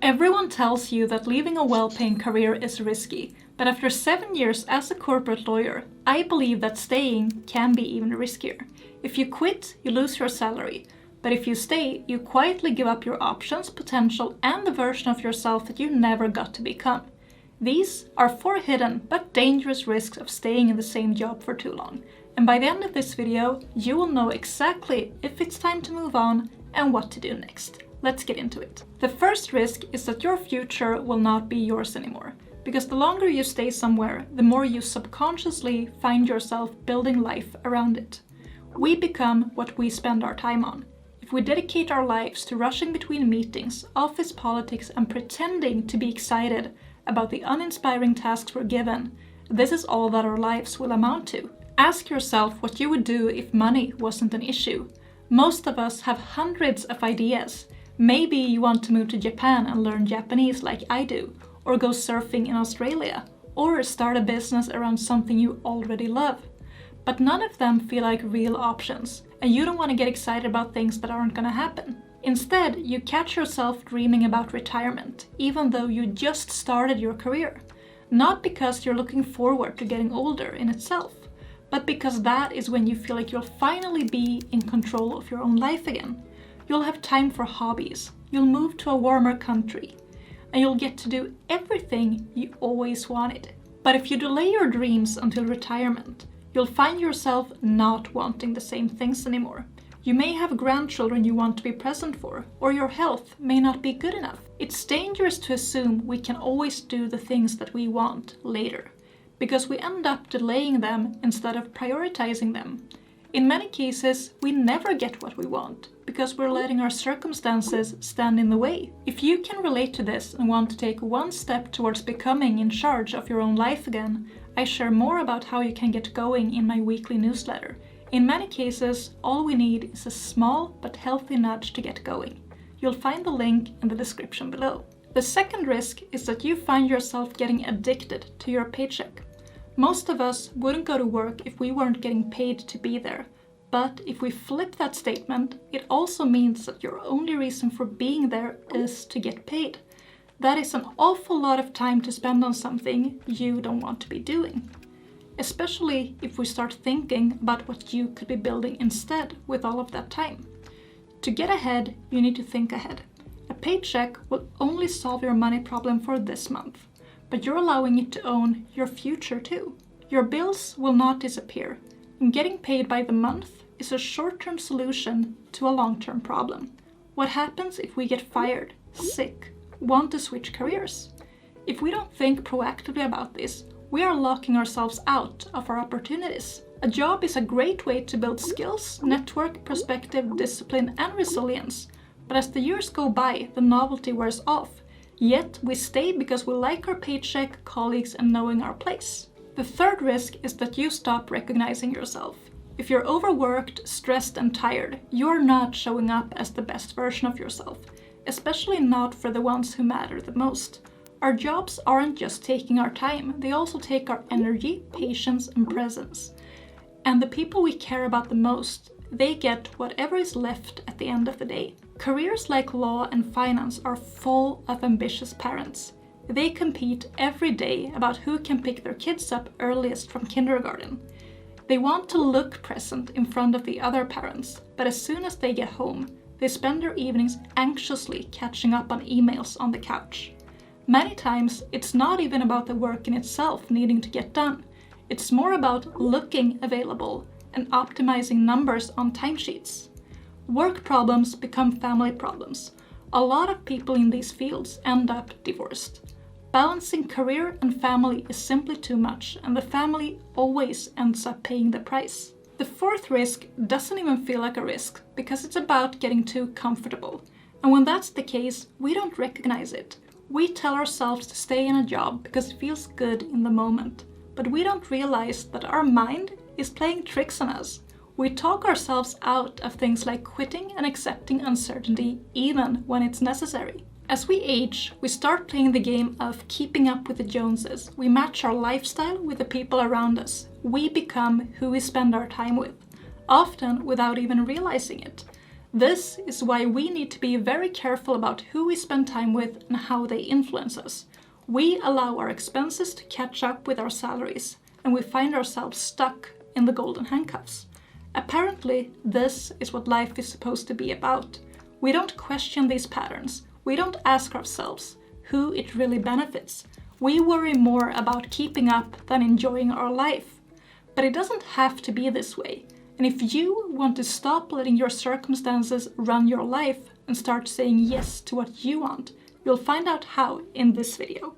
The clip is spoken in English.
Everyone tells you that leaving a well-paying career is risky, but after 7 years as a corporate lawyer, I believe that staying can be even riskier. If you quit, you lose your salary, but if you stay, you quietly give up your options, potential, and the version of yourself that you never got to become. These are 4 hidden but dangerous risks of staying in the same job for too long. And by the end of this video, you will know exactly if it's time to move on and what to do next. Let's get into it. The first risk is that your future will not be yours anymore. Because the longer you stay somewhere, the more you subconsciously find yourself building life around it. We become what we spend our time on. If we dedicate our lives to rushing between meetings, office politics, and pretending to be excited about the uninspiring tasks we're given, this is all that our lives will amount to. Ask yourself what you would do if money wasn't an issue. Most of us have hundreds of ideas. Maybe you want to move to Japan and learn Japanese like I do, or go surfing in Australia, or start a business around something you already love. But none of them feel like real options, and you don't want to get excited about things that aren't going to happen. Instead, you catch yourself dreaming about retirement, even though you just started your career. Not because you're looking forward to getting older in itself, but because that is when you feel like you'll finally be in control of your own life again. You'll have time for hobbies, you'll move to a warmer country, and you'll get to do everything you always wanted. But if you delay your dreams until retirement, you'll find yourself not wanting the same things anymore. You may have grandchildren you want to be present for, or your health may not be good enough. It's dangerous to assume we can always do the things that we want later, because we end up delaying them instead of prioritizing them. In many cases, we never get what we want, because we're letting our circumstances stand in the way. If you can relate to this and want to take one step towards becoming in charge of your own life again, I share more about how you can get going in my weekly newsletter. In many cases, all we need is a small but healthy nudge to get going. You'll find the link in the description below. The second risk is that you find yourself getting addicted to your paycheck. Most of us wouldn't go to work if we weren't getting paid to be there. But if we flip that statement, it also means that your only reason for being there is to get paid. That is an awful lot of time to spend on something you don't want to be doing. Especially if we start thinking about what you could be building instead with all of that time. To get ahead, you need to think ahead. A paycheck will only solve your money problem for this month, but you're allowing it to own your future too. Your bills will not disappear, and getting paid by the month is a short-term solution to a long-term problem. What happens if we get fired, sick, want to switch careers? If we don't think proactively about this, we are locking ourselves out of our opportunities. A job is a great way to build skills, network, perspective, discipline, and resilience. But as the years go by, the novelty wears off. Yet we stay because we like our paycheck, colleagues, and knowing our place. The third risk is that you stop recognizing yourself. If you're overworked, stressed, and tired, you're not showing up as the best version of yourself, especially not for the ones who matter the most. Our jobs aren't just taking our time, they also take our energy, patience, and presence. And the people we care about the most, they get whatever is left at the end of the day. Careers like law and finance are full of ambitious parents. They compete every day about who can pick their kids up earliest from kindergarten. They want to look present in front of the other parents, but as soon as they get home, they spend their evenings anxiously catching up on emails on the couch. Many times, it's not even about the work in itself needing to get done. It's more about looking available and optimizing numbers on timesheets. Work problems become family problems. A lot of people in these fields end up divorced. Balancing career and family is simply too much, and the family always ends up paying the price. The fourth risk doesn't even feel like a risk because it's about getting too comfortable. And when that's the case, we don't recognize it. We tell ourselves to stay in a job because it feels good in the moment. But we don't realize that our mind is playing tricks on us. We talk ourselves out of things like quitting and accepting uncertainty even when it's necessary. As we age, we start playing the game of keeping up with the Joneses. We match our lifestyle with the people around us. We become who we spend our time with, often without even realizing it. This is why we need to be very careful about who we spend time with and how they influence us. We allow our expenses to catch up with our salaries, and we find ourselves stuck in the golden handcuffs. Apparently, this is what life is supposed to be about. We don't question these patterns. We don't ask ourselves who it really benefits. We worry more about keeping up than enjoying our life. But it doesn't have to be this way. And if you want to stop letting your circumstances run your life and start saying yes to what you want, you'll find out how in this video.